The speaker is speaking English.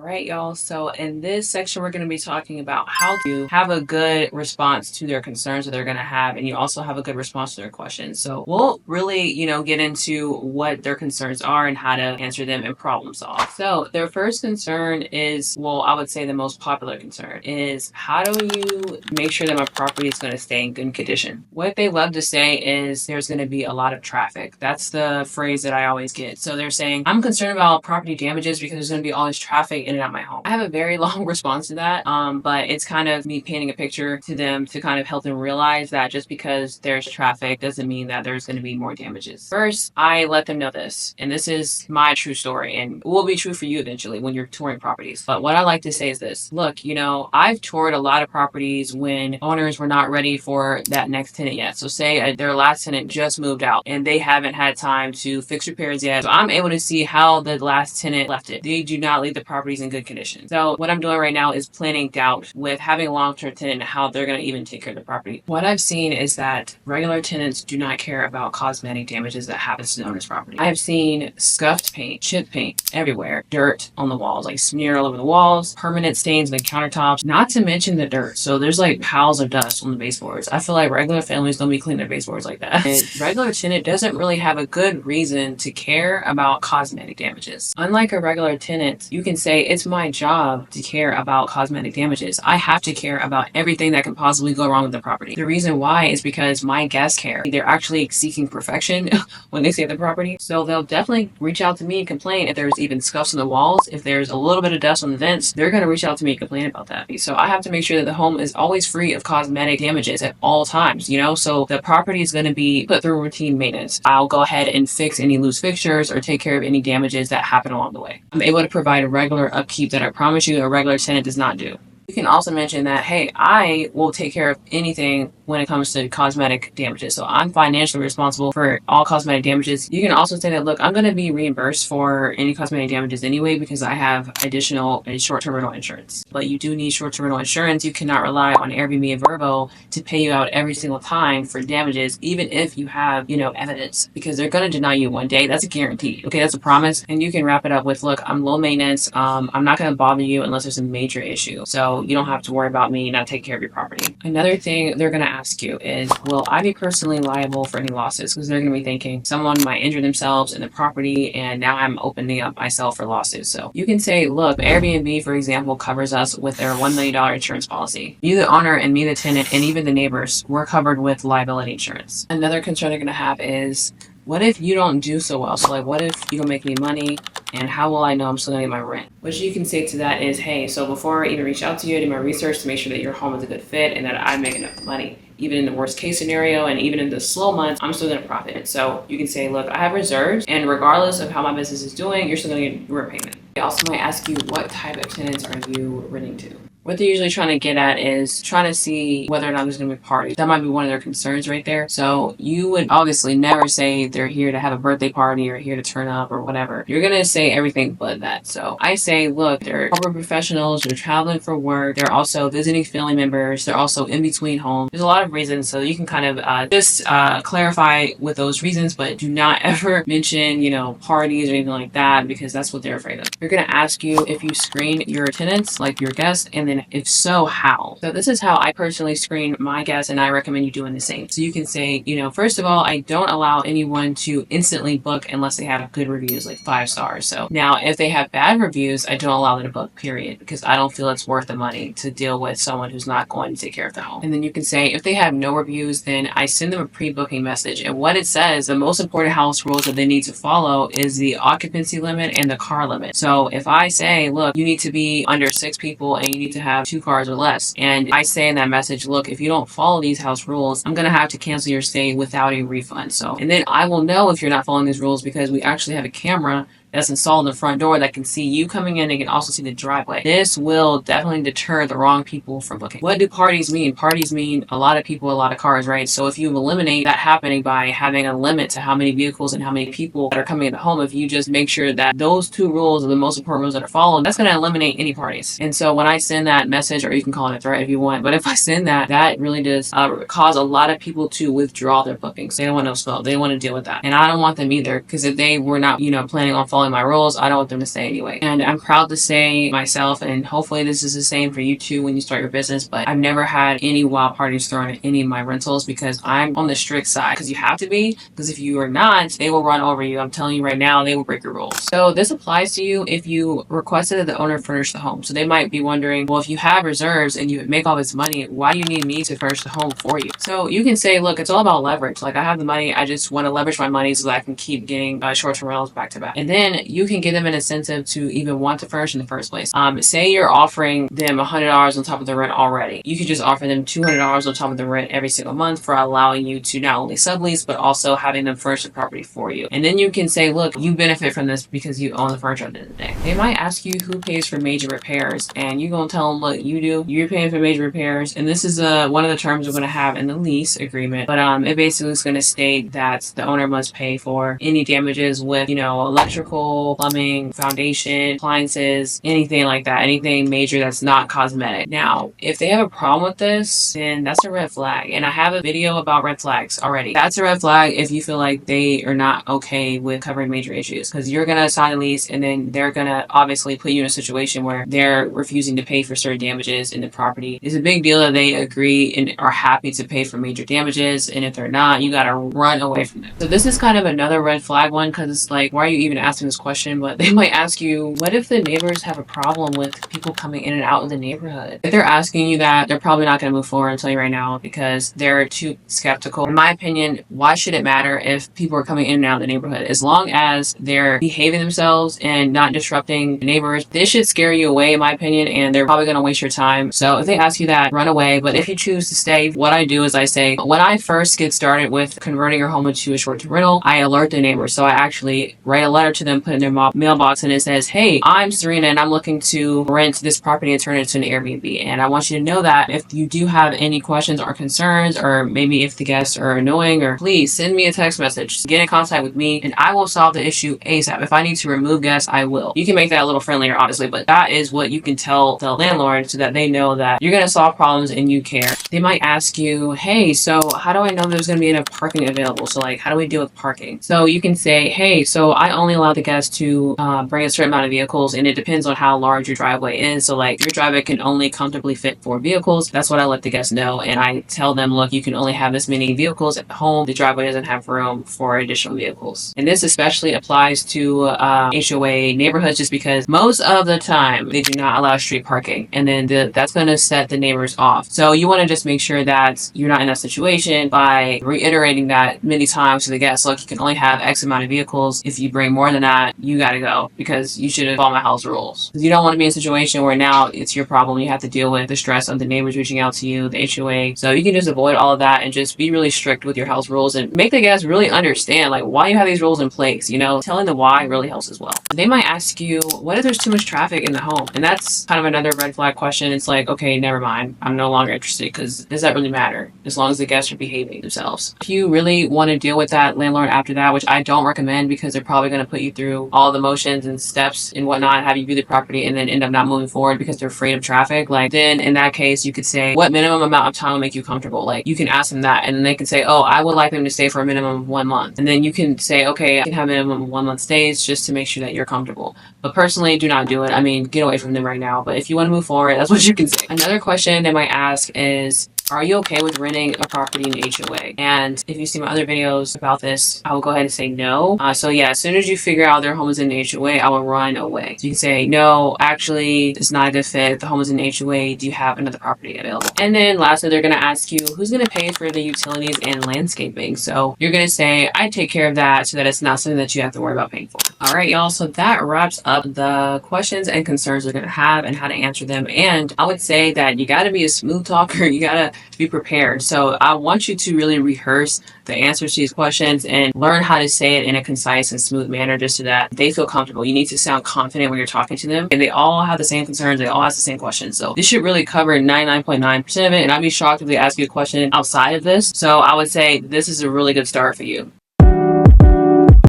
right, y'all. So in this section, we're going to be talking about how to have a good response to their concerns that they're going to have, and you also have a good response to their questions. So we'll really, get into what their concerns are and how to answer them and problem solve. So their first concern is, well, I would say the most popular concern is, how do you make sure that my property is going to stay in good condition? What they love to say is there's going to be a lot of traffic. That's the phrase that I always get. So they're saying, I'm concerned about property damages because there's going to be all this traffic in and out my home. I have a very long response to that, but it's kind of me painting a picture to them to kind of help them realize that just because there's traffic doesn't mean that there's going to be more damages. First, I let them know this, and this is my true story, and it will be true for you eventually when you're touring properties. But what I like to say is this: look, I've toured a lot of properties when owners were not ready for that next tenant yet. So say their last tenant just moved out and they haven't had time to fix repairs yet. So I'm able to see how the last tenant left it. They do not leave the properties in good condition. So what I'm doing right now is planning out with having a long-term tenant how they're going to even take care of the property. What I've seen is that regular tenants do not care about cosmetic damages that happens to the owner's property. I have seen scuffed paint, chip paint everywhere, dirt on the walls, like smear all over the walls, permanent stains on the countertops, not to mention the dirt. So there's like piles of dust on the baseboards. I feel like regular families don't be cleaning their baseboards like that. And regular tenant doesn't really have a good reason to care about cosmetic damages. Unlike a regular tenant, you can say, it's my job to care about cosmetic damages. I have to care about everything that can possibly go wrong with the property. The reason why is because my guests care. They're actually seeking perfection when they stay at the property. So they'll definitely reach out to me and complain if there's even scuffs on the walls. If there's a little bit of dust on the vents, they're going to reach out to me and complain about that. So I have to make sure that the home is always free of cosmetic damages at all times, so the property is going to be put through routine maintenance. I'll go ahead and fix any loose fixtures or take care of any damages that happen along the way. I'm able to provide a regular upkeep that I promise you a regular tenant does not do. You can also mention that, hey, I will take care of anything when it comes to cosmetic damages. So I'm financially responsible for all cosmetic damages. You can also say that, look, I'm going to be reimbursed for any cosmetic damages anyway because I have additional short-term rental insurance. But you do need short-term rental insurance. You cannot rely on Airbnb and Vrbo to pay you out every single time for damages, even if you have, evidence, because they're going to deny you one day. That's a guarantee. Okay, that's a promise. And you can wrap it up with, look, I'm low maintenance. I'm not going to bother you unless there's a major issue. So you don't have to worry about me not taking care of your property. Another thing they're going to ask you is, will I be personally liable for any losses? Because they're going to be thinking someone might injure themselves in the property and now I'm opening up myself for lawsuits. So you can say, look, Airbnb, for example, covers us with their $1 million insurance policy. You, the owner, and me, the tenant, and even the neighbors, we're covered with liability insurance. Another concern they're going to have is, what if you don't do so well? So what if you don't make any money, and how will I know I'm still gonna get my rent? What you can say to that is, hey, so before I even reach out to you, I do my research to make sure that your home is a good fit and that I make enough money. Even in the worst case scenario and even in the slow months, I'm still gonna profit. So you can say, look, I have reserves, and regardless of how my business is doing, you're still gonna get your repayment. They also might ask you, what type of tenants are you renting to? What they're usually trying to get at is trying to see whether or not there's going to be parties. That might be one of their concerns right there. So you would obviously never say they're here to have a birthday party or here to turn up or whatever. You're going to say everything but that. So I say, look, they're corporate professionals. They're traveling for work. They're also visiting family members. They're also in between homes. There's a lot of reasons. So you can kind of just clarify with those reasons, but do not ever mention, parties or anything like that, because that's what they're afraid of. They're going to ask you if you screen your tenants, like your guests, and then if so, how? So this is how I personally screen my guests, and I recommend you doing the same. So you can say, first of all, I don't allow anyone to instantly book unless they have good reviews, like 5 stars. So now if they have bad reviews, I don't allow them to book, period, because I don't feel it's worth the money to deal with someone who's not going to take care of the home. And then you can say, if they have no reviews, then I send them a pre-booking message. And what it says, the most important house rules that they need to follow is the occupancy limit and the car limit. So if I say, look, you need to be under 6 people and you need to have 2 cars or less, and I say in that message, look, if you don't follow these house rules, I'm gonna have to cancel your stay without a refund. So, and then I will know if you're not following these rules because we actually have a camera that's installed in the front door that can see you coming in and can also see the driveway. This will definitely deter the wrong people from booking. What do parties mean? Parties mean a lot of people, a lot of cars, right? So if you eliminate that happening by having a limit to how many vehicles and how many people that are coming in the home, if you just make sure that those 2 rules are the most important rules that are followed, that's going to eliminate any parties. And so when I send that message, or you can call it a threat if you want, but if I send that, that really does cause a lot of people to withdraw their bookings. They don't want no smoke. They don't want to deal with that. And I don't want them either, because if they were not, planning on following following my rules. I don't want them to stay anyway. And I'm proud to say myself, and hopefully this is the same for you too when you start your business, but I've never had any wild parties thrown at any of my rentals because I'm on the strict side, because you have to be, because if you are not, they will run over you. I'm telling you right now, they will break your rules. So this applies to you if you requested that the owner furnish the home. So they might be wondering, well, if you have reserves and you make all this money, why do you need me to furnish the home for you? So you can say, look, it's all about leverage. Like, I have the money, I just want to leverage my money so that I can keep getting short-term rentals back to back. And then you can give them an incentive to even want to furnish in the first place. Say you're offering them $100 on top of the rent already. You could just offer them $200 on top of the rent every single month for allowing you to not only sublease, but also having them furnish the property for you. And then you can say, look, you benefit from this because you own the furniture at the end of the day. They might ask you who pays for major repairs, and you're going to tell them, look, you do. You're paying for major repairs. And this is one of the terms we're going to have in the lease agreement. But it basically is going to state that the owner must pay for any damages with, electrical, plumbing, foundation, appliances, anything like that, anything major that's not cosmetic. Now, if they have a problem with this, then that's a red flag. And I have a video about red flags already. That's a red flag if you feel like they are not okay with covering major issues, because you're going to sign a lease and then they're going to obviously put you in a situation where they're refusing to pay for certain damages in the property. It's a big deal that they agree and are happy to pay for major damages. And if they're not, you got to run away from them. So this is kind of another red flag one, because it's like, why are you even asking this question? But they might ask you, what if the neighbors have a problem with people coming in and out of the neighborhood? If they're asking you that, they're probably not going to move forward, I'll tell you right now, because they're too skeptical. In my opinion, why should it matter if people are coming in and out of the neighborhood? As long as they're behaving themselves and not disrupting the neighbors, this should scare you away, in my opinion, and they're probably going to waste your time. So if they ask you that, run away. But if you choose to stay, what I do is I say, when I first get started with converting your home into a short-term rental, I alert the neighbors. So I actually write a letter to them, put it in their mailbox, and it says, hey, I'm Syerena and I'm looking to rent this property and turn it into an Airbnb. And I want you to know that if you do have any questions or concerns, or maybe if the guests are annoying, or please send me a text message. Get in contact with me and I will solve the issue ASAP. If I need to remove guests, I will. You can make that a little friendlier, honestly, but that is what you can tell the landlord so that they know that you're going to solve problems and you care. They might ask you, hey, so how do I know there's going to be enough parking available? So like, how do we deal with parking? So you can say, hey, so I only allow the guests to bring a certain amount of vehicles, and it depends on how large your driveway is. So like, your driveway can only comfortably fit 4 vehicles. That's what I let the guests know. And I tell them, look, you can only have this many vehicles at home. The driveway doesn't have room for additional vehicles. And this especially applies to HOA neighborhoods, just because most of the time they do not allow street parking. And then that's going to set the neighbors off. So you want to just make sure that you're not in that situation by reiterating that many times to the guests. Look, you can only have X amount of vehicles. If you bring more than that, you got to go, because you should follow my house rules. You don't want to be in a situation where now it's your problem. You have to deal with the stress of the neighbors reaching out to you, the HOA. So you can just avoid all of that and just be really strict with your house rules and make the guests really understand like why you have these rules in place. Telling them why really helps as well. They might ask you, what if there's too much traffic in the home? And that's kind of another red flag question. It's like, okay, never mind. I'm no longer interested, because does that really matter as long as the guests are behaving themselves? If you really want to deal with that landlord after that, which I don't recommend, because they're probably going to put you through all the motions and steps and whatnot, have you view the property and then end up not moving forward because they're afraid of traffic, like then in that case you could say, what minimum amount of time will make you comfortable? Like, you can ask them that, and then they can say, oh, I would like them to stay for a minimum of 1 month. And then you can say, okay, I can have a minimum of 1 month stays just to make sure that you're comfortable. But personally, do not do it. I mean, get away from them right now. But if you want to move forward, that's what you can say. Another question they might ask is, are you okay with renting a property in HOA? And if you see my other videos about this, I will go ahead and say no. So yeah, as soon as you figure out their home is in HOA, I will run away. So you can say, no, actually, it's not a good fit. The home is in HOA. Do you have another property available? And then lastly, they're going to ask you, who's going to pay for the utilities and landscaping? So you're going to say, I take care of that, so that it's not something that you have to worry about paying for. All right, y'all. So that wraps up the questions and concerns they're going to have and how to answer them. And I would say that you got to be a smooth talker. You got to be prepared. So I want you to really rehearse the answers to these questions and learn how to say it in a concise and smooth manner, just so that they feel comfortable. You need to sound confident when you're talking to them, and they all have the same concerns. They all ask the same questions. So this should really cover 99.9% of it. And I'd be shocked if they ask you a question outside of this. So I would say this is a really good start for you.